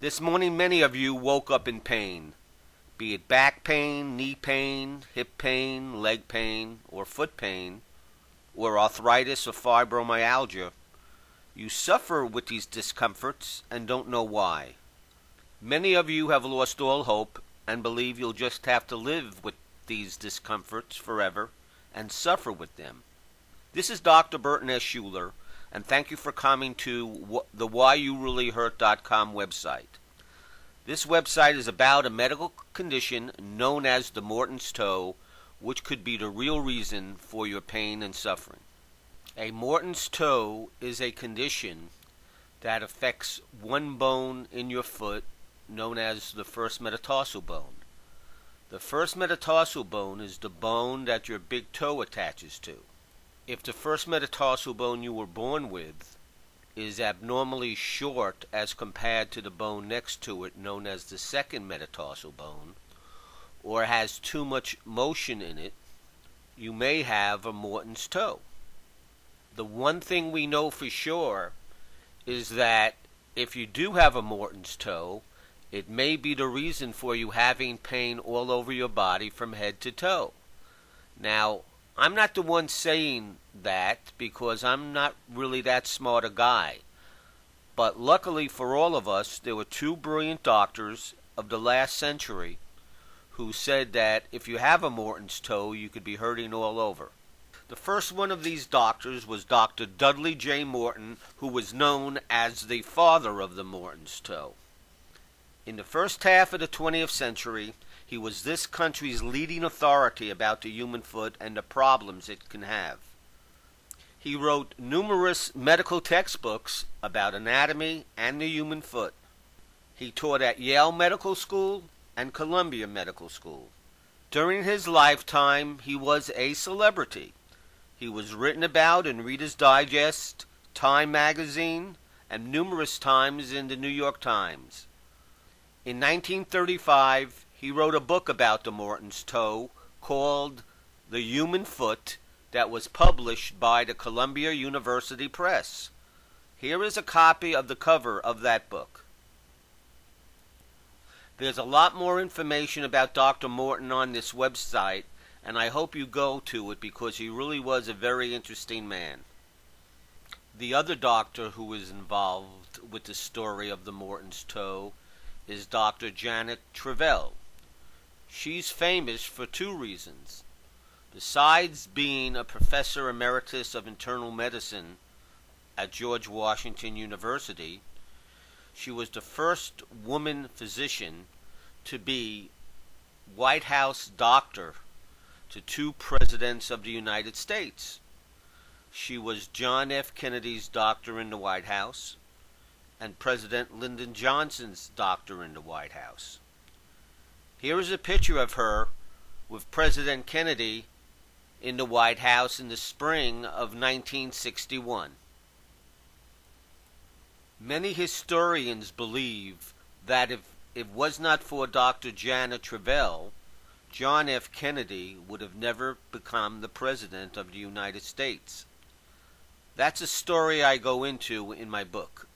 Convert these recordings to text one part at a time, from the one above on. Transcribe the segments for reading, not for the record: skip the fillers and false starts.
This morning many of you woke up in pain, be it back pain, knee pain, hip pain, leg pain, or foot pain, or arthritis or fibromyalgia. You suffer with these discomforts and don't know why. Many of you have lost all hope and believe you'll just have to live with these discomforts forever and suffer with them. This is Dr. Burton S. Schuler, and thank you for coming to the WhyYouReallyHurt.com website. This website is about a medical condition known as the Morton's toe, which could be the real reason for your pain and suffering. A Morton's toe is a condition that affects one bone in your foot known as the first metatarsal bone. The first metatarsal bone is the bone that your big toe attaches to. If the first metatarsal bone you were born with is abnormally short as compared to the bone next to it known as the second metatarsal bone, or has too much motion in it, you may have a Morton's toe. The one thing we know for sure is that if you do have a Morton's toe, it may be the reason for you having pain all over your body from head to toe. Now, I'm not the one saying that because I'm not really that smart a guy. But luckily for all of us, there were two brilliant doctors of the last century who said that if you have a Morton's toe, you could be hurting all over. The first one of these doctors was Dr. Dudley J. Morton, who was known as the father of the Morton's toe. In the first half of the 20th century, he was this country's leading authority about the human foot and the problems it can have. He wrote numerous medical textbooks about anatomy and the human foot. He taught at Yale Medical School and Columbia Medical School. During his lifetime, he was a celebrity. He was written about in Reader's Digest, Time magazine, and numerous times in the New York Times. In 1935, he wrote a book about the Morton's toe called The Human Foot that was published by the Columbia University Press. Here is a copy of the cover of that book. There's a lot more information about Dr. Morton on this website, and I hope you go to it because he really was a very interesting man. The other doctor who was involved with the story of the Morton's toe is Dr. Janet Travell. She's famous for two reasons. Besides being a professor emeritus of internal medicine at George Washington University, she was the first woman physician to be White House doctor to two presidents of the United States. She was John F. Kennedy's doctor in the White House and President Lyndon Johnson's doctor in the White House. Here is a picture of her with President Kennedy in the White House in the spring of 1961. Many historians believe that if it was not for Dr. Janet Travell, John F. Kennedy would have never become the President of the United States. That's a story I go into in my book.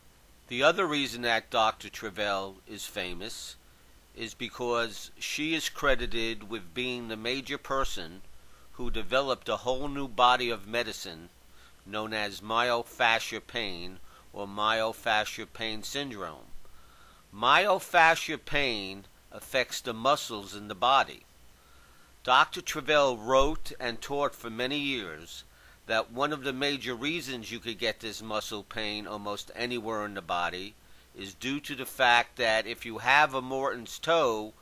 The other reason that Dr. Travell is famous is because she is credited with being the major person who developed a whole new body of medicine known as myofascial pain or myofascial pain syndrome. Myofascial pain affects the muscles in the body. Dr. Travell wrote and taught for many years that one of the major reasons you could get this muscle pain almost anywhere in the body is due to the fact that if you have a Morton's toe,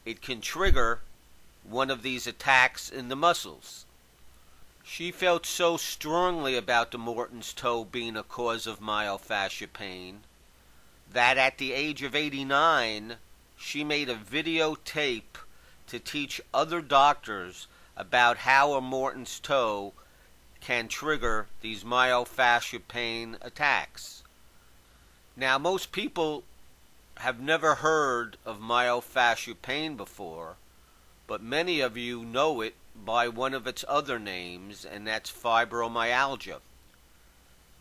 it can trigger one of these attacks in the muscles. She felt so strongly about the Morton's toe being a cause of myofascial pain that at the age of 89, she made a videotape to teach other doctors about how a Morton's toe can trigger these myofascial pain attacks. Now, most people have never heard of myofascial pain before, but many of you know it by one of its other names, and that's fibromyalgia.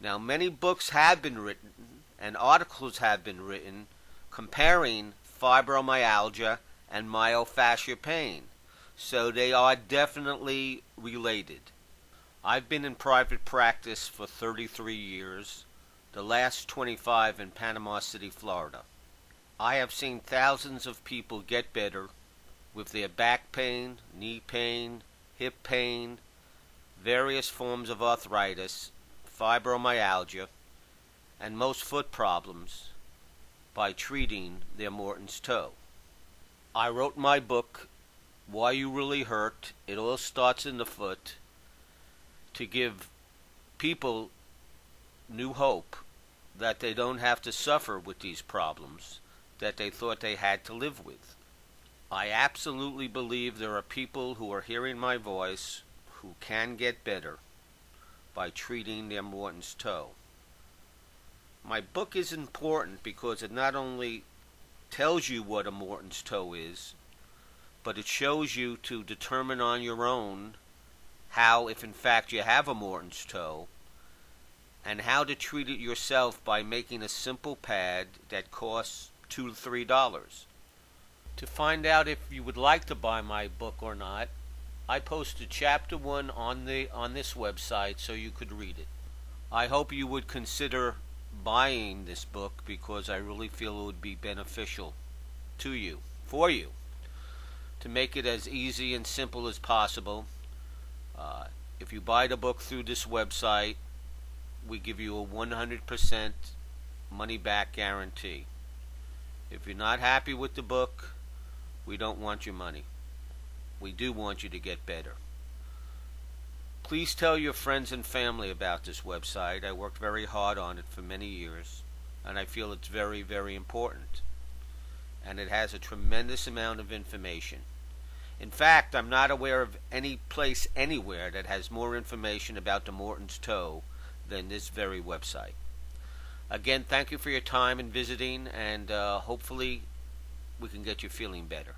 Now, many books have been written and articles have been written comparing fibromyalgia and myofascial pain. So they are definitely related. I've been in private practice for 33 years, the last 25 in Panama City, Florida. I have seen thousands of people get better with their back pain, knee pain, hip pain, various forms of arthritis, fibromyalgia, and most foot problems by treating their Morton's toe. I wrote my book, Why You Really Hurt. It all starts in the foot, to give people new hope that they don't have to suffer with these problems that they thought they had to live with. I absolutely believe there are people who are hearing my voice who can get better by treating their Morton's toe. My book is important because it not only tells you what a Morton's toe is, but it shows you to determine on your own how, if in fact you have a Morton's toe, and how to treat it yourself by making a simple pad that costs $2 to $3. To find out if you would like to buy my book or not, I posted chapter 1 on this website so you could read it. I hope you would consider buying this book because I really feel it would be beneficial to you, for you, to make it as easy and simple as possible. If you buy the book through this website, we give you a 100% money back guarantee. If you're not happy with the book, we don't want your money. We do want you to get better. Please tell your friends and family about this website. I worked very hard on it for many years, and I feel it's very, very important. And it has a tremendous amount of information. In fact, I'm not aware of any place anywhere that has more information about the Morton's toe than this very website. Again, thank you for your time and visiting, and hopefully we can get you feeling better.